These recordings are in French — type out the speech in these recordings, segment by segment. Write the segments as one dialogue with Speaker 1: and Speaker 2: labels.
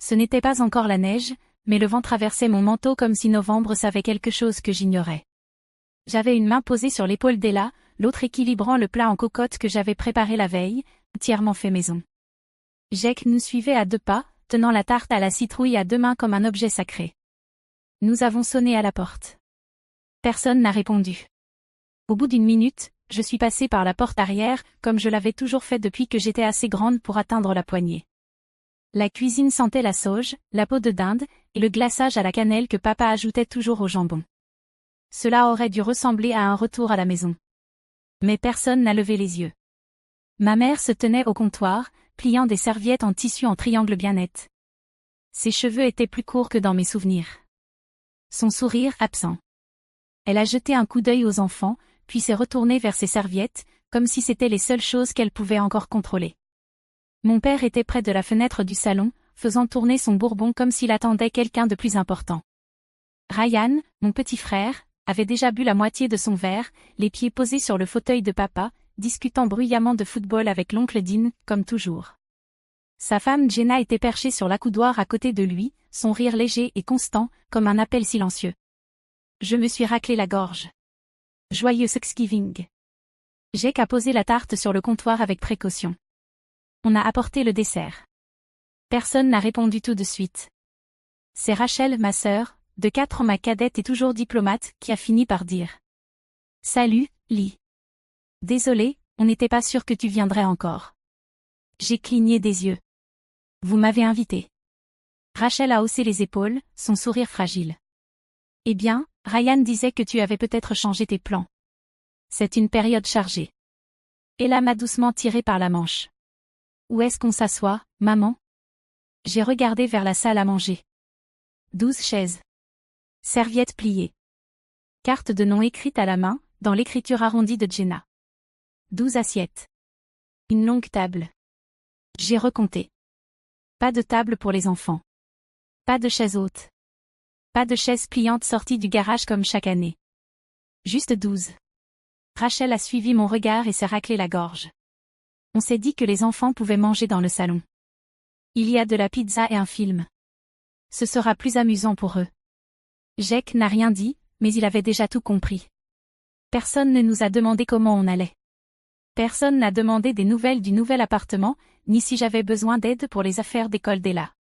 Speaker 1: Ce n'était pas encore la neige, mais le vent traversait mon manteau comme si novembre savait quelque chose que j'ignorais. J'avais une main posée sur l'épaule d'Ella, l'autre équilibrant le plat en cocotte que j'avais préparé la veille, entièrement fait maison. Jake nous suivait à 2 pas, tenant la tarte à la citrouille à 2 mains comme un objet sacré. Nous avons sonné à la porte. Personne n'a répondu. Au bout d'1 minute, je suis passée par la porte arrière, comme je l'avais toujours fait depuis que j'étais assez grande pour atteindre la poignée. La cuisine sentait la sauge, la peau de dinde, et le glaçage à la cannelle que papa ajoutait toujours au jambon. Cela aurait dû ressembler à un retour à la maison. Mais personne n'a levé les yeux. Ma mère se tenait au comptoir, pliant des serviettes en tissu en triangle bien net. Ses cheveux étaient plus courts que dans mes souvenirs. Son sourire absent. Elle a jeté un coup d'œil aux enfants, puis s'est retournée vers ses serviettes, comme si c'étaient les seules choses qu'elle pouvait encore contrôler. Mon père était près de la fenêtre du salon, faisant tourner son bourbon comme s'il attendait quelqu'un de plus important. Ryan, mon petit frère, avait déjà bu la moitié de son verre, les pieds posés sur le fauteuil de papa, discutant bruyamment de football avec l'oncle Dean, comme toujours. Sa femme Jenna était perchée sur l'accoudoir à côté de lui, son rire léger et constant, comme un appel silencieux. Je me suis raclé la gorge. Joyeux Thanksgiving. Jake a posé la tarte sur le comptoir avec précaution. On a apporté le dessert. Personne n'a répondu tout de suite. C'est Rachel, ma sœur, de 4 ans ma cadette et toujours diplomate, qui a fini par dire. Salut, Lee. Désolée, on n'était pas sûr que tu viendrais encore. J'ai cligné des yeux. Vous m'avez invité. Rachel a haussé les épaules, son sourire fragile. Eh bien, Ryan disait que tu avais peut-être changé tes plans. C'est une période chargée. Ella m'a doucement tiré par la manche. Où est-ce qu'on s'assoit, maman? J'ai regardé vers la salle à manger. 12 chaises. Serviettes pliées. Carte de nom écrite à la main, dans l'écriture arrondie de Jenna. 12 assiettes. Une longue table. J'ai recompté. Pas de table pour les enfants. Pas de chaises hautes. Pas de chaises pliantes sorties du garage comme chaque année. Juste 12. Rachel a suivi mon regard et s'est raclé la gorge. On s'est dit que les enfants pouvaient manger dans le salon. Il y a de la pizza et un film. Ce sera plus amusant pour eux. Jake n'a rien dit, mais il avait déjà tout compris. Personne ne nous a demandé comment on allait. Personne n'a demandé des nouvelles du nouvel appartement, ni si j'avais besoin d'aide pour les affaires d'école d'Ella.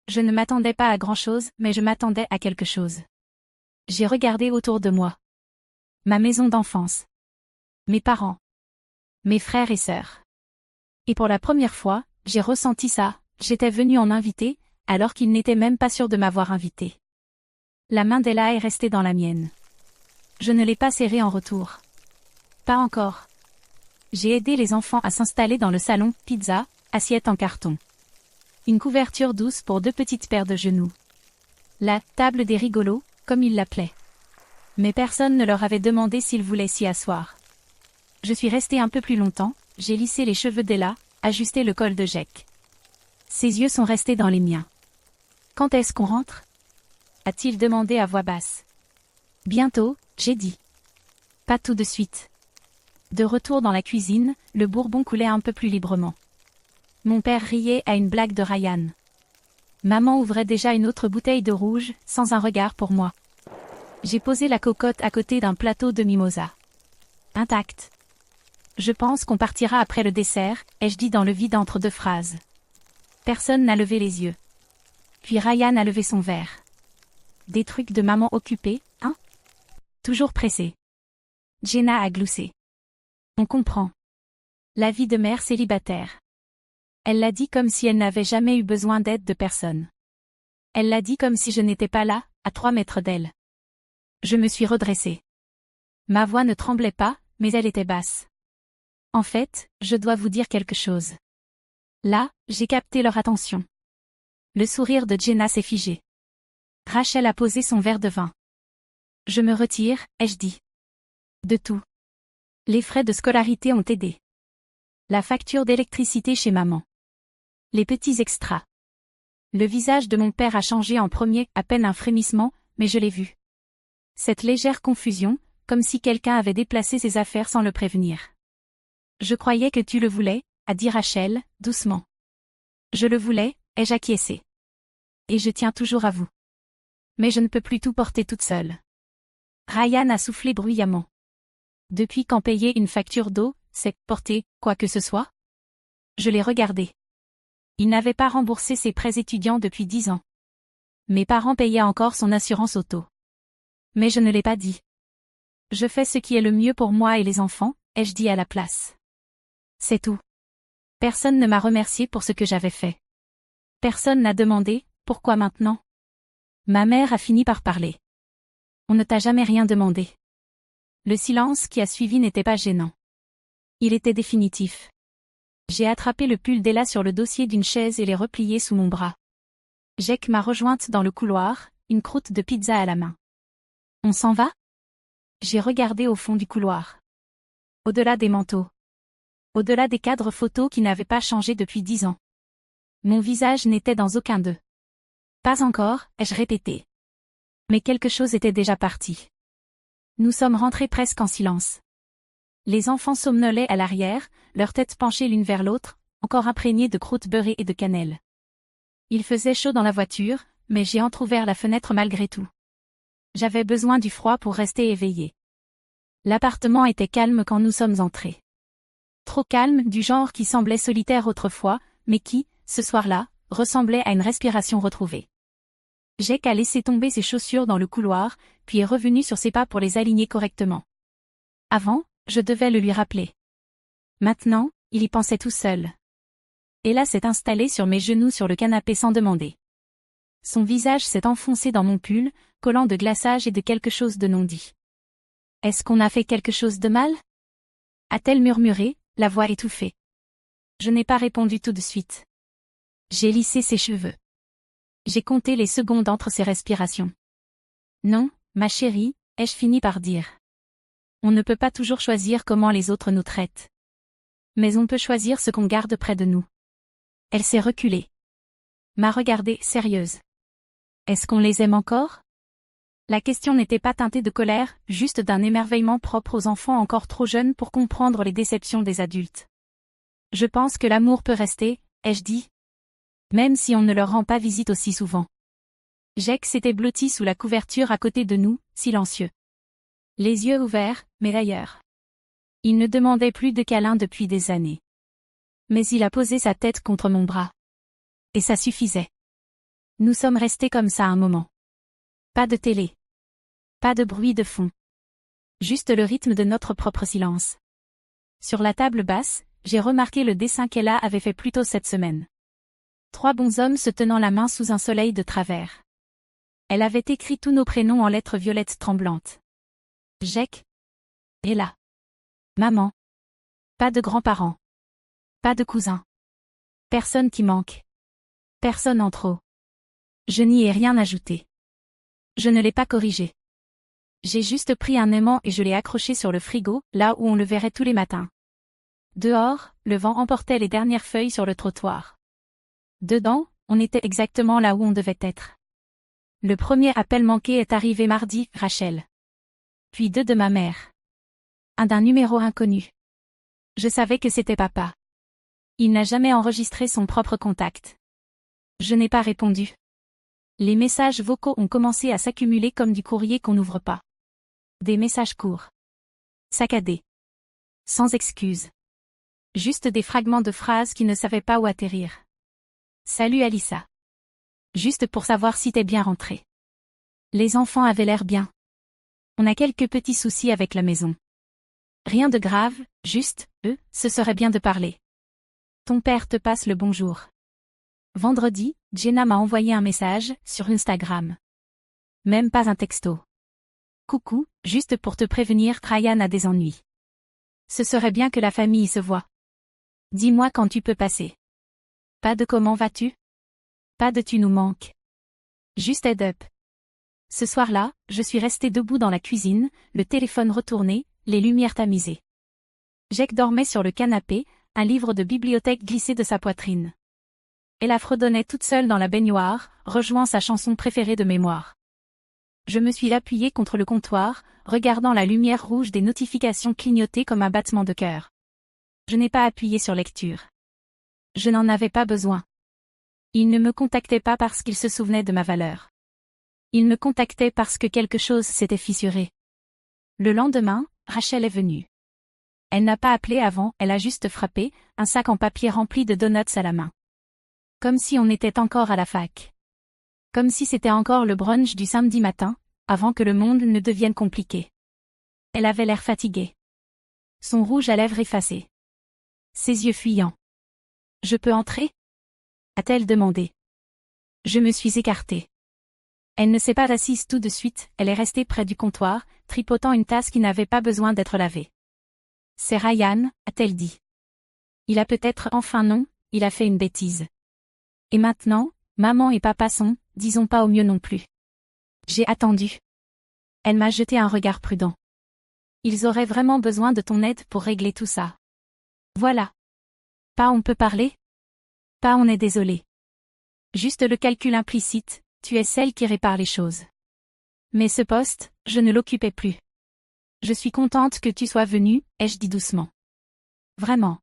Speaker 1: Je ne m'attendais pas à grand-chose, mais je m'attendais à quelque chose. J'ai regardé autour de moi. Ma maison d'enfance. Mes parents. Mes frères et sœurs. Et pour la première fois, j'ai ressenti ça, j'étais venue en inviter, alors qu'ils n'étaient même pas sûrs de m'avoir invité. La main d'Ella est restée dans la mienne. Je ne l'ai pas serrée en retour. Pas encore. J'ai aidé les enfants à s'installer dans le salon, pizza, assiette en carton. Une couverture douce pour 2 petites paires de genoux. La « table des rigolos », comme ils l'appelaient. Mais personne ne leur avait demandé s'ils voulaient s'y asseoir. Je suis restée un peu plus longtemps, j'ai lissé les cheveux d'Ella, ajusté le col de Jake. Ses yeux sont restés dans les miens. « Quand est-ce qu'on rentre ?» a-t-il demandé à voix basse. « Bientôt, j'ai dit. »« Pas tout de suite. » De retour dans la cuisine, le bourbon coulait un peu plus librement. Mon père riait à une blague de Ryan. Maman ouvrait déjà une autre bouteille de rouge, sans un regard pour moi. J'ai posé la cocotte à côté d'un plateau de mimosa. Intact. Je pense qu'on partira après le dessert, ai-je dit dans le vide entre 2 phrases. Personne n'a levé les yeux. Puis Ryan a levé son verre. Des trucs de maman occupée, hein? Toujours pressée. Jenna a gloussé. On comprend. La vie de mère célibataire. Elle l'a dit comme si elle n'avait jamais eu besoin d'aide de personne. Elle l'a dit comme si je n'étais pas là, à 3 mètres d'elle. Je me suis redressée. Ma voix ne tremblait pas, mais elle était basse. En fait, je dois vous dire quelque chose. Là, j'ai capté leur attention. Le sourire de Jenna s'est figé. Rachel a posé son verre de vin. Je me retire, ai-je dit. De tout. Les frais de scolarité ont aidé. La facture d'électricité chez maman. Les petits extras. Le visage de mon père a changé en premier, à peine un frémissement, mais je l'ai vu. Cette légère confusion, comme si quelqu'un avait déplacé ses affaires sans le prévenir. Je croyais que tu le voulais, a dit Rachel, doucement. Je le voulais, ai-je acquiescé. et je tiens toujours à vous. Mais je ne peux plus tout porter toute seule. Ryan a soufflé bruyamment. Depuis quand payer une facture d'eau, c'est porter quoi que ce soit? Je l'ai regardé. Il n'avait pas remboursé ses prêts étudiants depuis 10 ans. Mes parents payaient encore son assurance auto. Mais je ne l'ai pas dit. Je fais ce qui est le mieux pour moi et les enfants, ai-je dit à la place. C'est tout. Personne ne m'a remercié pour ce que j'avais fait. Personne n'a demandé, pourquoi maintenant? Ma mère a fini par parler. On ne t'a jamais rien demandé. Le silence qui a suivi n'était pas gênant. Il était définitif. J'ai attrapé le pull d'Ella sur le dossier d'une chaise et l'ai replié sous mon bras. Jake m'a rejointe dans le couloir, une croûte de pizza à la main. On s'en va? J'ai regardé au fond du couloir. Au-delà des manteaux. Au-delà des cadres photos qui n'avaient pas changé depuis 10 ans. Mon visage n'était dans aucun d'eux. Pas encore, ai-je répété. Mais quelque chose était déjà parti. Nous sommes rentrés presque en silence. Les enfants somnolaient à l'arrière, leurs têtes penchées l'une vers l'autre, encore imprégnées de croûte beurrée et de cannelle. Il faisait chaud dans la voiture, mais j'ai entrouvert la fenêtre malgré tout. J'avais besoin du froid pour rester éveillé. L'appartement était calme quand nous sommes entrés. Trop calme, du genre qui semblait solitaire autrefois, mais qui, ce soir-là, ressemblait à une respiration retrouvée. Jake a laissé tomber ses chaussures dans le couloir, puis est revenu sur ses pas pour les aligner correctement. Avant, je devais le lui rappeler. Maintenant, il y pensait tout seul. Ella s'est installée sur mes genoux sur le canapé sans demander. Son visage s'est enfoncé dans mon pull, collant de glaçage et de quelque chose de non dit. Est-ce qu'on a fait quelque chose de mal? A-t-elle murmuré, la voix étouffée. Je n'ai pas répondu tout de suite. J'ai lissé ses cheveux. J'ai compté les secondes entre ses respirations. Non, ma chérie, ai-je fini par dire. On ne peut pas toujours choisir comment les autres nous traitent. Mais on peut choisir ce qu'on garde près de nous. Elle s'est reculée. M'a regardée, sérieuse. Est-ce qu'on les aime encore? La question n'était pas teintée de colère, juste d'un émerveillement propre aux enfants encore trop jeunes pour comprendre les déceptions des adultes. Je pense que l'amour peut rester, ai-je dit. Même si on ne leur rend pas visite aussi souvent. Jake s'était blotti sous la couverture à côté de nous, silencieux. Les yeux ouverts, mais ailleurs. Il ne demandait plus de câlins depuis des années. Mais il a posé sa tête contre mon bras. Et ça suffisait. Nous sommes restés comme ça un moment. Pas de télé. Pas de bruit de fond. Juste le rythme de notre propre silence. Sur la table basse, j'ai remarqué le dessin qu'Ella avait fait plus tôt cette semaine. 3 bonshommes se tenant la main sous un soleil de travers. Elle avait écrit tous nos prénoms en lettres violettes tremblantes. Jake. Ella. Maman. Pas de grands-parents. Pas de cousins. Personne qui manque. Personne en trop. Je n'y ai rien ajouté. Je ne l'ai pas corrigé. J'ai juste pris un aimant et je l'ai accroché sur le frigo, là où on le verrait tous les matins. Dehors, le vent emportait les dernières feuilles sur le trottoir. Dedans, on était exactement là où on devait être. Le premier appel manqué est arrivé mardi, Rachel. Puis 2 de ma mère. Un d'un numéro inconnu. Je savais que c'était papa. Il n'a jamais enregistré son propre contact. Je n'ai pas répondu. Les messages vocaux ont commencé à s'accumuler comme du courrier qu'on n'ouvre pas. Des messages courts. Saccadés. Sans excuse. Juste des fragments de phrases qui ne savaient pas où atterrir. Salut Alissa. Juste pour savoir si t'es bien rentrée. Les enfants avaient l'air bien. On a quelques petits soucis avec la maison. Rien de grave, juste, ce serait bien de parler. Ton père te passe le bonjour. Vendredi, Jenna m'a envoyé un message, sur Instagram. Même pas un texto. Coucou, juste pour te prévenir, Ryan a des ennuis. Ce serait bien que la famille se voie. Dis-moi quand tu peux passer. Pas de comment vas-tu? Pas de tu nous manques. Juste head up. Ce soir-là, je suis restée debout dans la cuisine, le téléphone retourné, les lumières tamisées. Jake dormait sur le canapé, un livre de bibliothèque glissé de sa poitrine. Ella fredonnait toute seule dans la baignoire, rejoint sa chanson préférée de mémoire. Je me suis appuyée contre le comptoir, regardant la lumière rouge des notifications clignoter comme un battement de cœur. Je n'ai pas appuyé sur lecture. Je n'en avais pas besoin. Il ne me contactait pas parce qu'il se souvenait de ma valeur. Il me contactait parce que quelque chose s'était fissuré. Le lendemain, Rachel est venue. Elle n'a pas appelé avant, elle a juste frappé, un sac en papier rempli de donuts à la main. Comme si on était encore à la fac. Comme si c'était encore le brunch du samedi matin, avant que le monde ne devienne compliqué. Elle avait l'air fatiguée. Son rouge à lèvres effacé. Ses yeux fuyants. « Je peux entrer ?» a-t-elle demandé. Je me suis écartée. Elle ne s'est pas assise tout de suite, elle est restée près du comptoir, tripotant une tasse qui n'avait pas besoin d'être lavée. C'est Ryan, a-t-elle dit. Il a peut-être enfin non, il a fait une bêtise. Et maintenant, maman et papa sont, disons pas au mieux non plus. J'ai attendu. Elle m'a jeté un regard prudent. Ils auraient vraiment besoin de ton aide pour régler tout ça. Voilà. Pas on peut parler? Pas on est désolé. Juste le calcul implicite, tu es celle qui répare les choses. Mais ce poste, je ne l'occupais plus. Je suis contente que tu sois venue, ai-je dit doucement. Vraiment.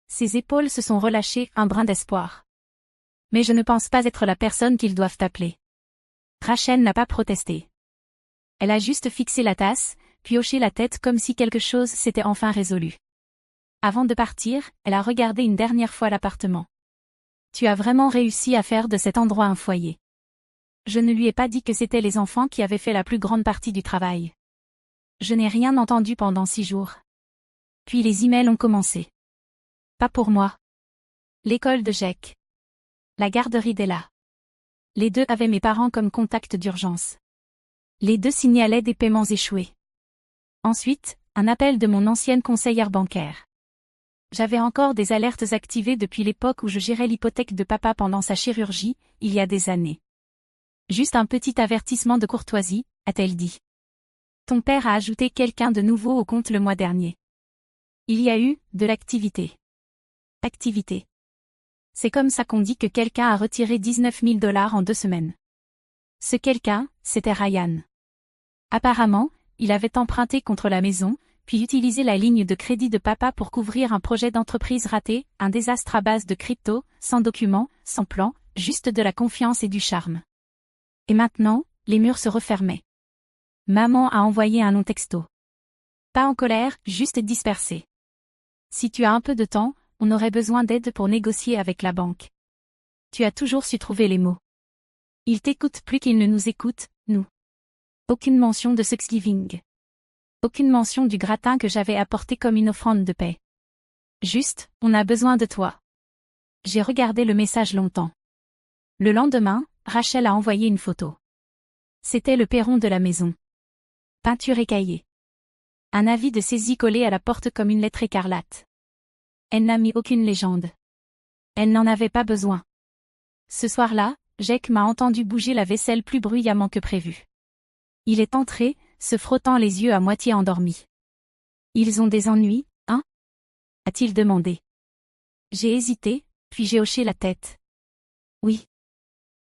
Speaker 1: Ses épaules se sont relâchées, un brin d'espoir. Mais je ne pense pas être la personne qu'ils doivent appeler. Rachel n'a pas protesté. Elle a juste fixé la tasse, puis hoché la tête comme si quelque chose s'était enfin résolu. Avant de partir, elle a regardé une dernière fois l'appartement. Tu as vraiment réussi à faire de cet endroit un foyer. Je ne lui ai pas dit que c'était les enfants qui avaient fait la plus grande partie du travail. Je n'ai rien entendu pendant 6 jours. Puis les emails ont commencé. Pas pour moi. L'école de Jack. La garderie d'Ella. Les deux avaient mes parents comme contact d'urgence. Les deux signalaient des paiements échoués. Ensuite, un appel de mon ancienne conseillère bancaire. J'avais encore des alertes activées depuis l'époque où je gérais l'hypothèque de papa pendant sa chirurgie, il y a des années. Juste un petit avertissement de courtoisie, a-t-elle dit. Ton père a ajouté quelqu'un de nouveau au compte le mois dernier. Il y a eu, de l'activité. Activité. C'est comme ça qu'on dit que quelqu'un a retiré 19 000 $ en 2 semaines. Ce quelqu'un, c'était Ryan. Apparemment, il avait emprunté contre la maison, puis utilisé la ligne de crédit de papa pour couvrir un projet d'entreprise raté, un désastre à base de crypto, sans documents, sans plan, juste de la confiance et du charme. Et maintenant, les murs se refermaient. Maman a envoyé un long texto. Pas en colère, juste dispersé. Si tu as un peu de temps, on aurait besoin d'aide pour négocier avec la banque. Tu as toujours su trouver les mots. Ils t'écoutent plus qu'ils ne nous écoutent, nous. Aucune mention de Thanksgiving. Aucune mention du gratin que j'avais apporté comme une offrande de paix. Juste, on a besoin de toi. J'ai regardé le message longtemps. Le lendemain, Rachel a envoyé une photo. C'était le perron de la maison. Peinture écaillée. Un avis de saisie collé à la porte comme une lettre écarlate. Elle n'a mis aucune légende. Elle n'en avait pas besoin. Ce soir-là, Jack m'a entendu bouger la vaisselle plus bruyamment que prévu. Il est entré, se frottant les yeux à moitié endormi. Ils ont des ennuis, hein? A-t-il demandé. J'ai hésité, puis j'ai hoché la tête. Oui.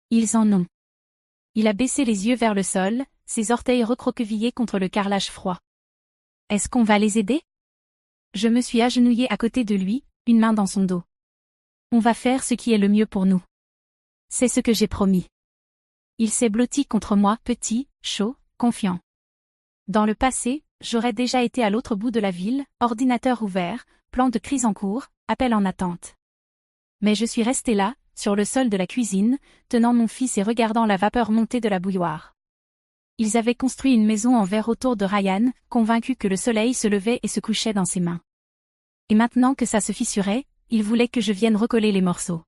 Speaker 1: Ils en ont. Il a baissé les yeux vers le sol, ses orteils recroquevillés contre le carrelage froid. Est-ce qu'on va les aider? Je me suis agenouillée à côté de lui, une main dans son dos. On va faire ce qui est le mieux pour nous. C'est ce que j'ai promis. Il s'est blotti contre moi, petit, chaud, confiant. Dans le passé, j'aurais déjà été à l'autre bout de la ville, ordinateur ouvert, plan de crise en cours, appel en attente. Mais je suis restée là, sur le sol de la cuisine, tenant mon fils et regardant la vapeur monter de la bouilloire. Ils avaient construit une maison en verre autour de Ryan, convaincus que le soleil se levait et se couchait dans ses mains. Et maintenant que ça se fissurait, ils voulaient que je vienne recoller les morceaux.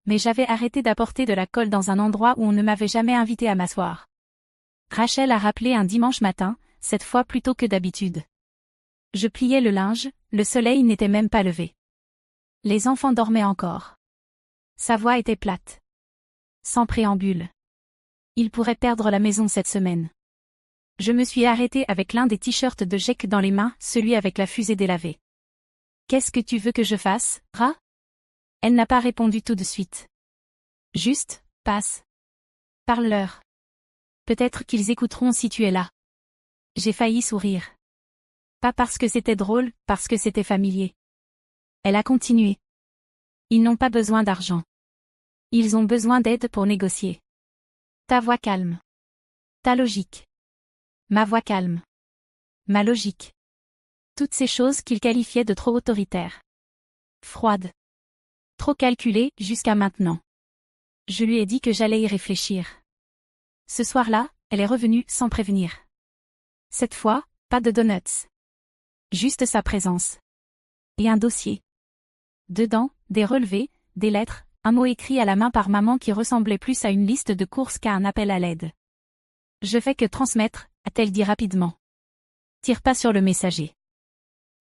Speaker 1: Mais j'avais arrêté d'apporter de la colle dans un endroit où on ne m'avait jamais invité à m'asseoir. Rachel a rappelé un dimanche matin, cette fois plus tôt que d'habitude. Je pliais le linge, le soleil n'était même pas levé. Les enfants dormaient encore. Sa voix était plate. Sans préambule. Il pourrait perdre la maison cette semaine. Je me suis arrêtée avec l'un des t-shirts de Jack dans les mains, celui avec la fusée délavée. Qu'est-ce que tu veux que je fasse, Ra? Elle n'a pas répondu tout de suite. Juste, passe. Parle-leur. Peut-être qu'ils écouteront si tu es là. J'ai failli sourire. Pas parce que c'était drôle, parce que c'était familier. Elle a continué. Ils n'ont pas besoin d'argent. Ils ont besoin d'aide pour négocier. Ta voix calme. Ta logique. Ma voix calme. Ma logique. Toutes ces choses qu'il qualifiait de trop autoritaires. Froides. Trop calculées jusqu'à maintenant. Je lui ai dit que j'allais y réfléchir. Ce soir-là, elle est revenue sans prévenir. Cette fois, pas de donuts. Juste sa présence. Et un dossier. Dedans, des relevés, des lettres, un mot écrit à la main par maman qui ressemblait plus à une liste de courses qu'à un appel à l'aide. Je fais que transmettre, a-t-elle dit rapidement. Tire pas sur le messager.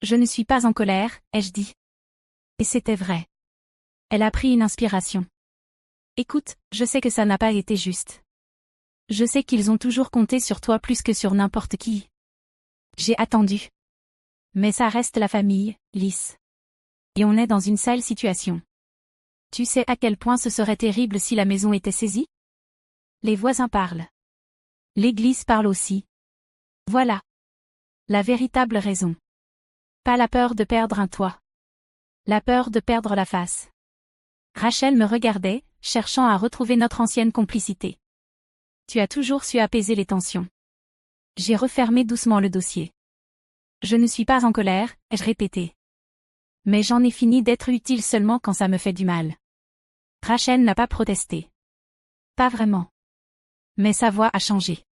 Speaker 1: Je ne suis pas en colère, ai-je dit. Et c'était vrai. Elle a pris une inspiration. Écoute, je sais que ça n'a pas été juste. Je sais qu'ils ont toujours compté sur toi plus que sur n'importe qui. J'ai attendu. Mais ça reste la famille, Lys. Et on est dans une sale situation. Tu sais à quel point ce serait terrible si la maison était saisie? Les voisins parlent. L'église parle aussi. Voilà. La véritable raison. Pas la peur de perdre un toit. La peur de perdre la face. Rachel me regardait, cherchant à retrouver notre ancienne complicité. Tu as toujours su apaiser les tensions. J'ai refermé doucement le dossier. Je ne suis pas en colère, ai-je répété. Mais j'en ai fini d'être utile seulement quand ça me fait du mal. Rachel n'a pas protesté. Pas vraiment. Mais sa voix a changé.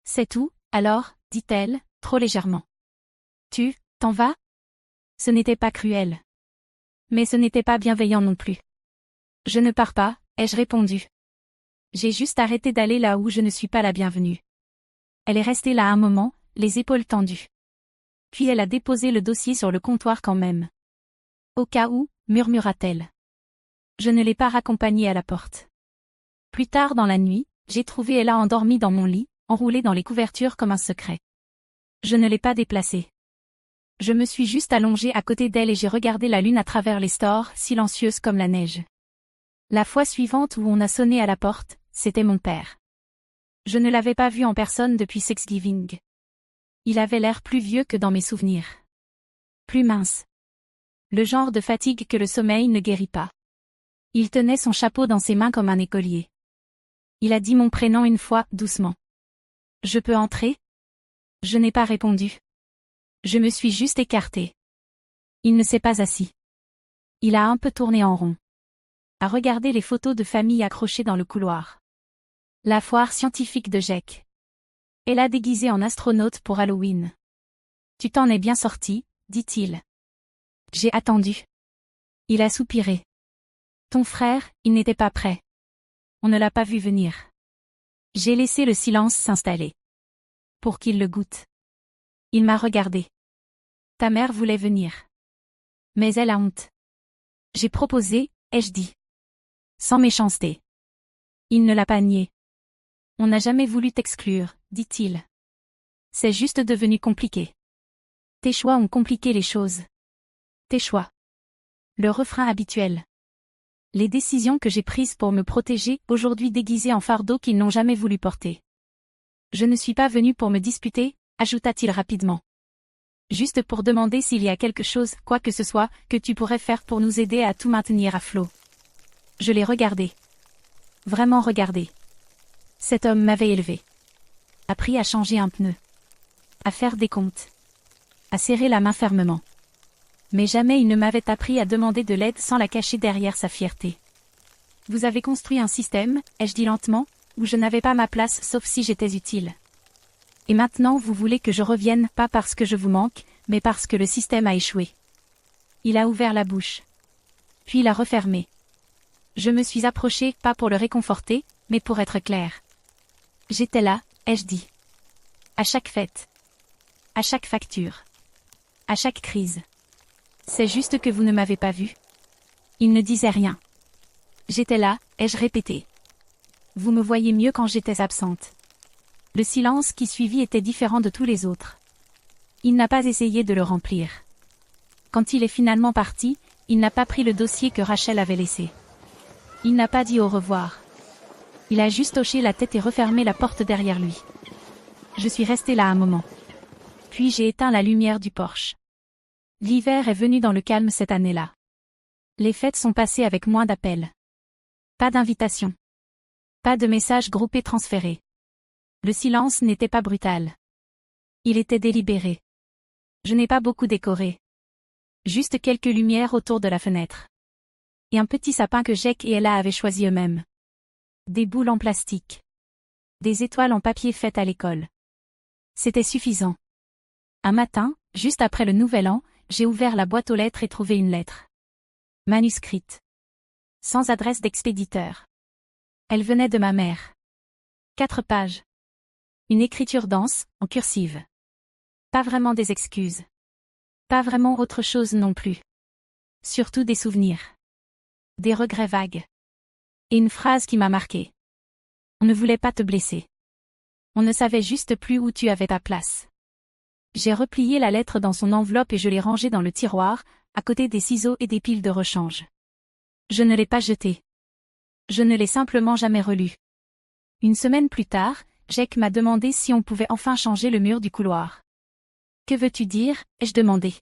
Speaker 1: C'est tout, alors, dit-elle, trop légèrement. Tu, t'en vas? Ce n'était pas cruel. Mais ce n'était pas bienveillant non plus. Je ne pars pas, ai-je répondu. J'ai juste arrêté d'aller là où je ne suis pas la bienvenue. Elle est restée là un moment, les épaules tendues. Puis elle a déposé le dossier sur le comptoir quand même. Au cas où, murmura-t-elle. Je ne l'ai pas raccompagnée à la porte. Plus tard dans la nuit, j'ai trouvé Ella endormie dans mon lit, enroulée dans les couvertures comme un secret. Je ne l'ai pas déplacée. Je me suis juste allongée à côté d'elle et j'ai regardé la lune à travers les stores, silencieuse comme la neige. La fois suivante où on a sonné à la porte, c'était mon père. Je ne l'avais pas vu en personne depuis Thanksgiving. Il avait l'air plus vieux que dans mes souvenirs. Plus mince. Le genre de fatigue que le sommeil ne guérit pas. Il tenait son chapeau dans ses mains comme un écolier. Il a dit mon prénom une fois, doucement. Je peux entrer? Je n'ai pas répondu. Je me suis juste écartée. Il ne s'est pas assis. Il a un peu tourné en rond. A regarder les photos de famille accrochées dans le couloir. La foire scientifique de Jake. Elle a déguisé en astronaute pour Halloween. Tu t'en es bien sorti, dit-il. J'ai attendu. Il a soupiré. Ton frère, il n'était pas prêt. On ne l'a pas vu venir. J'ai laissé le silence s'installer. Pour qu'il le goûte. Il m'a regardé. Ta mère voulait venir. Mais elle a honte. J'ai proposé, ai-je dit. Sans méchanceté. Il ne l'a pas nié. On n'a jamais voulu t'exclure, dit-il. C'est juste devenu compliqué. Tes choix ont compliqué les choses. Tes choix. Le refrain habituel. Les décisions que j'ai prises pour me protéger, aujourd'hui déguisées en fardeau qu'ils n'ont jamais voulu porter. Je ne suis pas venu pour me disputer, ajouta-t-il rapidement. Juste pour demander s'il y a quelque chose, quoi que ce soit, que tu pourrais faire pour nous aider à tout maintenir à flot. Je l'ai regardé. Vraiment regardé. Cet homme m'avait élevé. Appris à changer un pneu. À faire des comptes. À serrer la main fermement. Mais jamais il ne m'avait appris à demander de l'aide sans la cacher derrière sa fierté. Vous avez construit un système, ai-je dit lentement, où je n'avais pas ma place sauf si j'étais utile. Et maintenant vous voulez que je revienne, pas parce que je vous manque, mais parce que le système a échoué. Il a ouvert la bouche. Puis l'a refermée. Je me suis approchée, pas pour le réconforter, mais pour être claire. J'étais là, ai-je dit. À chaque fête. À chaque facture. À chaque crise. C'est juste que vous ne m'avez pas vu. Il ne disait rien. J'étais là, ai-je répété. Vous me voyez mieux quand j'étais absente. Le silence qui suivit était différent de tous les autres. Il n'a pas essayé de le remplir. Quand il est finalement parti, il n'a pas pris le dossier que Rachel avait laissé. Il n'a pas dit au revoir. Il a juste hoché la tête et refermé la porte derrière lui. Je suis restée là un moment. Puis j'ai éteint la lumière du porche. L'hiver est venu dans le calme cette année-là. Les fêtes sont passées avec moins d'appels. Pas d'invitation. Pas de message groupé transféré. Le silence n'était pas brutal. Il était délibéré. Je n'ai pas beaucoup décoré. Juste quelques lumières autour de la fenêtre. Et un petit sapin que Jake et Ella avaient choisi eux-mêmes. Des boules en plastique. Des étoiles en papier faites à l'école. C'était suffisant. Un matin, juste après le Nouvel An, j'ai ouvert la boîte aux lettres et trouvé une lettre. Manuscrite. Sans adresse d'expéditeur. Elle venait de ma mère. 4 pages. Une écriture dense, en cursive. Pas vraiment des excuses. Pas vraiment autre chose non plus. Surtout des souvenirs. Des regrets vagues. Et une phrase qui m'a marquée. On ne voulait pas te blesser. On ne savait juste plus où tu avais ta place. J'ai replié la lettre dans son enveloppe et je l'ai rangée dans le tiroir, à côté des ciseaux et des piles de rechange. Je ne l'ai pas jetée. Je ne l'ai simplement jamais relue. Une semaine plus tard, Jake m'a demandé si on pouvait enfin changer le mur du couloir. Que veux-tu dire, ai-je demandé.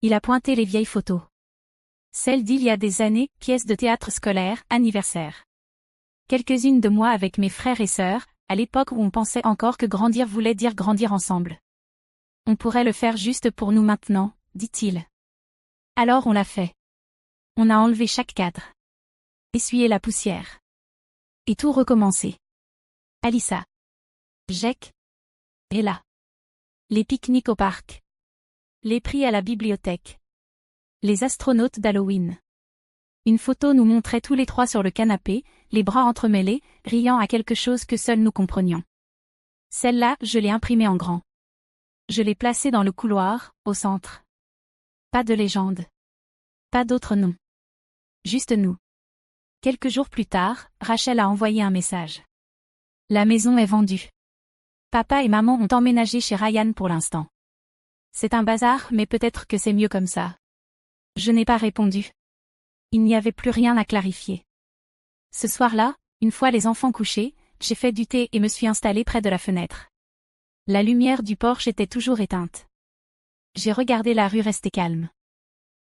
Speaker 1: Il a pointé les vieilles photos. Celles d'il y a des années, pièces de théâtre scolaire, anniversaire. Quelques-unes de moi avec mes frères et sœurs, à l'époque où on pensait encore que grandir voulait dire grandir ensemble. On pourrait le faire juste pour nous maintenant, dit-il. Alors on l'a fait. On a enlevé chaque cadre. Essuyé la poussière. Et tout recommencé. Alyssa. Jake. Ella. Les pique-niques au parc. Les prix à la bibliothèque. Les astronautes d'Halloween. Une photo nous montrait tous les 3 sur le canapé, les bras entremêlés, riant à quelque chose que seuls nous comprenions. Celle-là, je l'ai imprimée en grand. Je l'ai placée dans le couloir, au centre. Pas de légende. Pas d'autres noms. Juste nous. Quelques jours plus tard, Rachel a envoyé un message. La maison est vendue. Papa et maman ont emménagé chez Ryan pour l'instant. C'est un bazar, mais peut-être que c'est mieux comme ça. Je n'ai pas répondu. Il n'y avait plus rien à clarifier. Ce soir-là, une fois les enfants couchés, j'ai fait du thé et me suis installée près de la fenêtre. La lumière du porche était toujours éteinte. J'ai regardé la rue rester calme.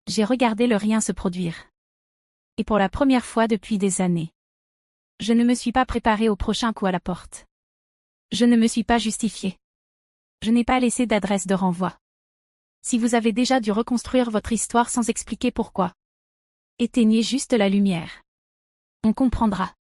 Speaker 1: J'ai regardé le rien se produire. Et pour la première fois depuis des années. Je ne me suis pas préparée au prochain coup à la porte. Je ne me suis pas justifiée. Je n'ai pas laissé d'adresse de renvoi. Si vous avez déjà dû reconstruire votre histoire sans expliquer pourquoi. Éteignez juste la lumière. On comprendra.